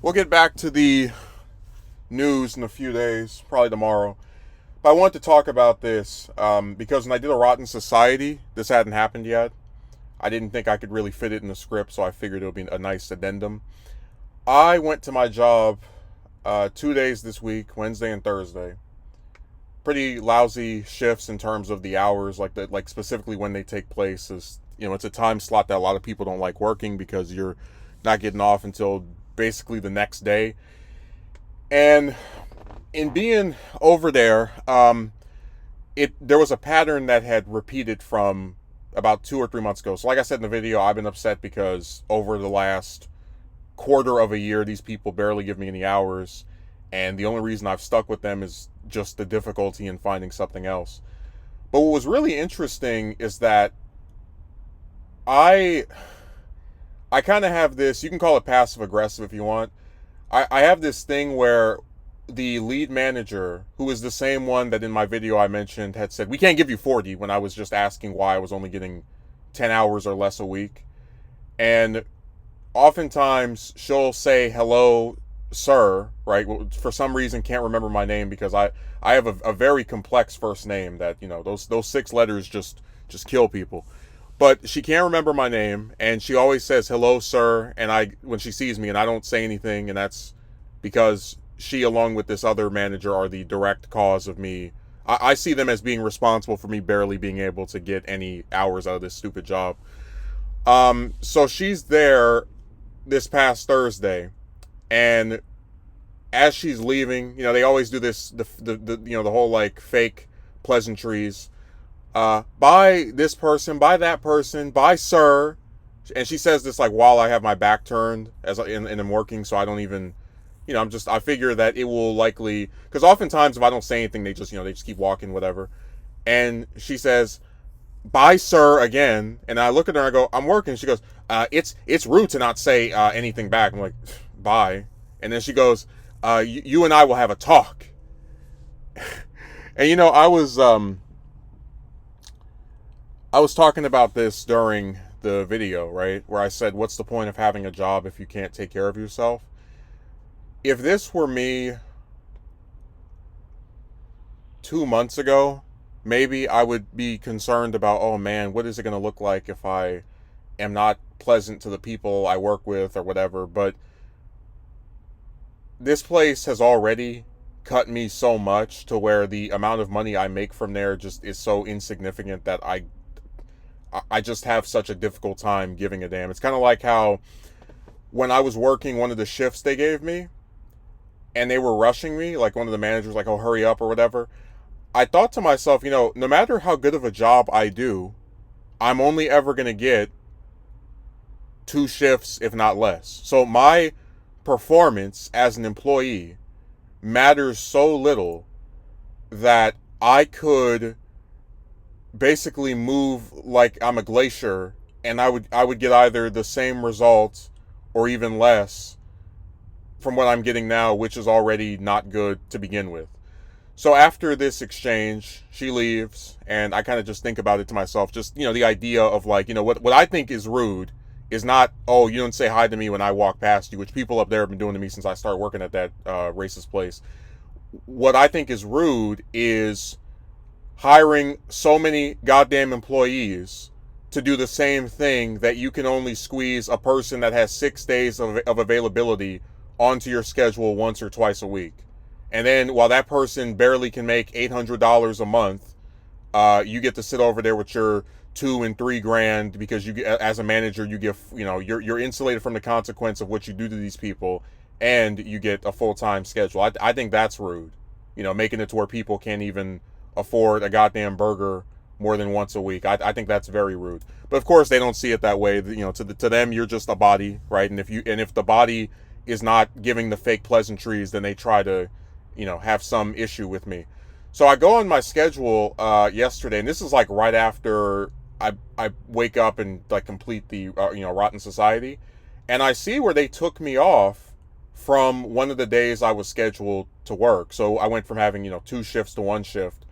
We'll get back to the news in a few days, probably tomorrow. But I wanted to talk about this because when I did a Rotten Society, this hadn't happened yet. I didn't think I could really fit it in the script, so I figured it would be a nice addendum. I went to my job 2 days this week, Wednesday and Thursday. Pretty lousy shifts in terms of the hours, like specifically when they take place. Is it's a time slot that a lot of people don't like working because you're not getting off until basically the next day. And in being over there, there was a pattern that had repeated from about 2 or 3 months ago. So like I said in the video, I've been upset because over the last quarter of a year, these people barely give me any hours, and the only reason I've stuck with them is just the difficulty in finding something else. But what was really interesting is that I I kind of have this, you can call it passive aggressive if you want. I have this thing where the lead manager, who is the same one that in my video I mentioned had said, we can't give you 40 when I was just asking why I was only getting 10 hours or less a week. And oftentimes she'll say, hello, sir, right? Well, for some reason can't remember my name because I have a very complex first name that, those 6 letters just kill people. But she can't remember my name, and she always says hello, sir, and when she sees me, and I don't say anything, and that's because she, along with this other manager, are the direct cause of me. I see them as being responsible for me barely being able to get any hours out of this stupid job. So she's there this past Thursday, and as she's leaving, they always do this, the whole like fake pleasantries. By this person, by that person, by sir. And she says this like while I have my back turned and I'm working, so I don't even, I figure that it will likely, because oftentimes if I don't say anything, they just keep walking, whatever. And she says, bye sir, again. And I look at her and I go, I'm working. She goes, it's rude to not say anything back. I'm like, bye. And then she goes, you and I will have a talk. And I was talking about this during the video, right? Where I said, what's the point of having a job if you can't take care of yourself? If this were me 2 months ago, maybe I would be concerned about, oh man, what is it going to look like if I am not pleasant to the people I work with or whatever. But this place has already cut me so much to where the amount of money I make from there just is so insignificant that I just have such a difficult time giving a damn. It's kind of like how when I was working one of the shifts they gave me and they were rushing me, like one of the managers like, oh, hurry up or whatever. I thought to myself, no matter how good of a job I do, I'm only ever going to get 2 shifts, if not less. So my performance as an employee matters so little that I could basically move like I'm a glacier, and I would get either the same results or even less from what I'm getting now, which is already not good to begin with. So after this exchange, she leaves, and I kind of just think about it to myself, just, the idea of like, what I think is rude is not, oh, you don't say hi to me when I walk past you, which people up there have been doing to me since I started working at that racist place. What I think is rude is hiring so many goddamn employees to do the same thing that you can only squeeze a person that has 6 days of availability onto your schedule once or twice a week. And then while that person barely can make $800 a month, you get to sit over there with your 2 and 3 grand because you, as a manager, you give, you're insulated from the consequence of what you do to these people, and you get a full-time schedule. I think that's rude. Making it to where people can't even afford a goddamn burger more than once a week. I think that's very rude. But of course they don't see it that way. To them you're just a body, right? And if the body is not giving the fake pleasantries, then they try to, have some issue with me. So I go on my schedule yesterday, and this is like right after I wake up and like complete the Rotten Society, and I see where they took me off from one of the days I was scheduled to work. So I went from having 2 shifts to 1 shift.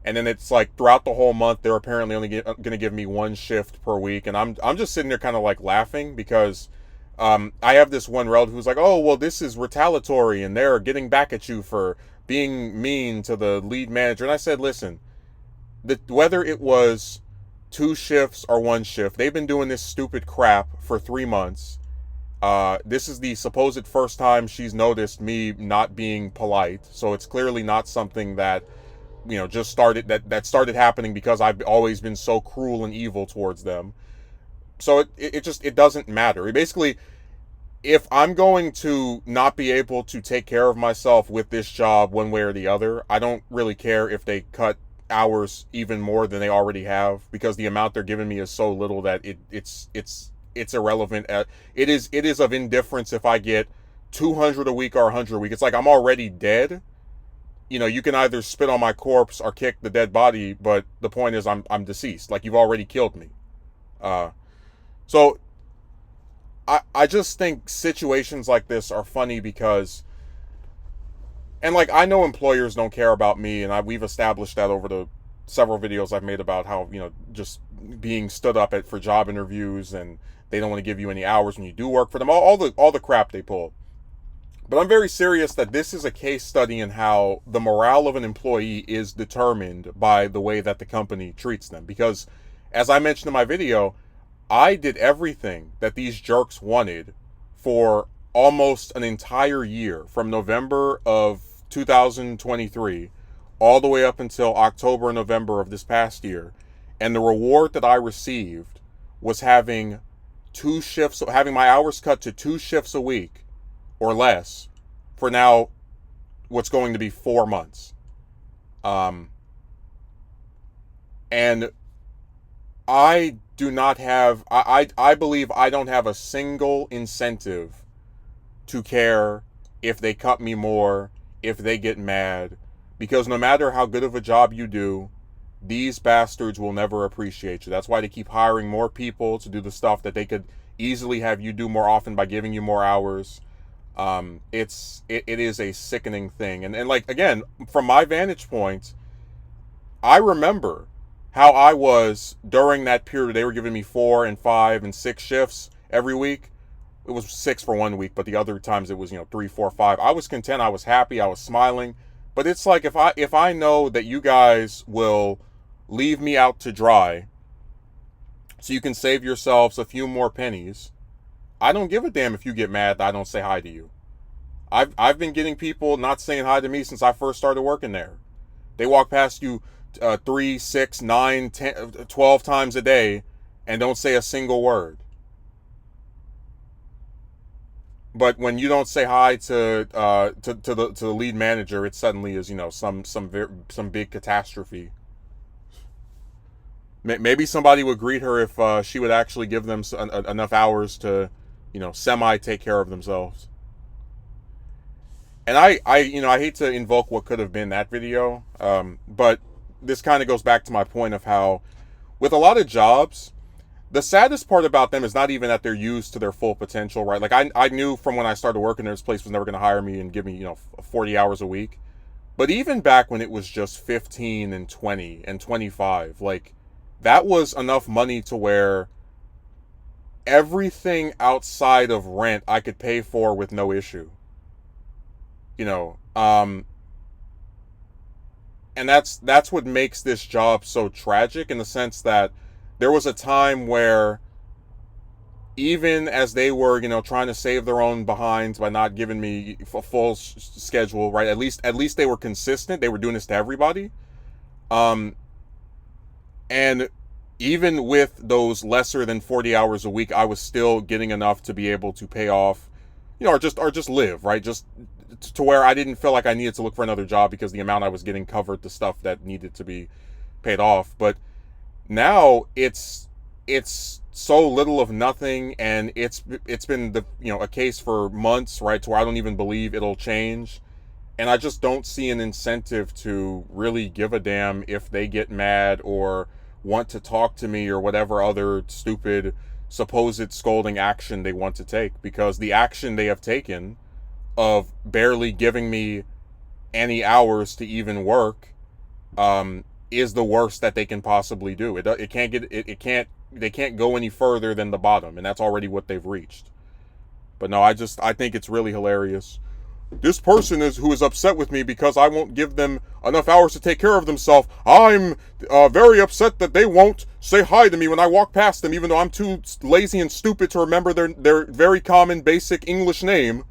And then it's like throughout the whole month, they're apparently only going to give me 1 shift per week. And I'm just sitting there kind of like laughing because I have this one relative who's like, oh, well, this is retaliatory and they're getting back at you for being mean to the lead manager. And I said, listen, whether it was 2 shifts or 1 shift, they've been doing this stupid crap for 3 months. This is the supposed first time she's noticed me not being polite. So it's clearly not something that, just that started happening because I've always been so cruel and evil towards them. So it doesn't matter. Basically, if I'm going to not be able to take care of myself with this job one way or the other, I don't really care if they cut hours even more than they already have, because the amount they're giving me is so little that it's irrelevant. It is of indifference if I get 200 a week or 100 a week. It's like I'm already dead. You can either spit on my corpse or kick the dead body, but the point is I'm deceased. Like, you've already killed me. So I just think situations like this are funny because, and like, I know employers don't care about me, and we've established that over the several videos I've made about how, just being stood up for job interviews, and they don't want to give you any hours when you do work for them, all the crap they pull. But I'm very serious that this is a case study in how the morale of an employee is determined by the way that the company treats them. Because, as I mentioned in my video, I did everything that these jerks wanted for almost an entire year, from November of 2023 all the way up until October and November of this past year. And the reward that I received was having my hours cut to 2 shifts a week or less for now what's going to be 4 months. And I do not have, I believe I don't have a single incentive to care if they cut me more, if they get mad, because no matter how good of a job you do, these bastards will never appreciate you. That's why they keep hiring more people to do the stuff that they could easily have you do more often by giving you more hours. It is a sickening thing. And like, again, from my vantage point, I remember how I was during that period. They were giving me 4 and 5 and 6 shifts every week. It was 6 for 1 week, but the other times it was, 3, 4, 5. I was content. I was happy. I was smiling. But it's like, if I know that you guys will leave me out to dry so you can save yourselves a few more pennies, I don't give a damn if you get mad that I don't say hi to you. I've been getting people not saying hi to me since I first started working there. They walk past you 3, 6, 9, 10, 12 times a day and don't say a single word. But when you don't say hi to the lead manager, it suddenly is, some big catastrophe. Maybe somebody would greet her if she would actually give them enough hours to, semi take care of themselves. And I hate to invoke what could have been that video, but this kind of goes back to my point of how, with a lot of jobs, the saddest part about them is not even that they're used to their full potential, right? Like, I knew from when I started working there, this place was never going to hire me and give me, 40 hours a week. But even back when it was just 15 and 20 and 25, like, that was enough money to where everything outside of rent I could pay for with no issue. And that's what makes this job so tragic, in the sense that there was a time where, even as they were, trying to save their own behinds by not giving me a full schedule, right? At least they were consistent. They were doing this to everybody. And even with those lesser than 40 hours a week, I was still getting enough to be able to pay off, or just live, right? Just to where I didn't feel like I needed to look for another job, because the amount I was getting covered the stuff that needed to be paid off. But now it's so little of nothing, and it's been a case for months, right, to where I don't even believe it'll change. And I just don't see an incentive to really give a damn if they get mad or want to talk to me or whatever other stupid supposed scolding action they want to take, because the action they have taken of barely giving me any hours to even work is the worst that they can possibly do. They can't go any further than the bottom, and that's already what they've reached. But no, I think it's really hilarious. This person who is upset with me because I won't give them enough hours to take care of themselves. I'm very upset that they won't say hi to me when I walk past them, even though I'm too lazy and stupid to remember their very common basic English name.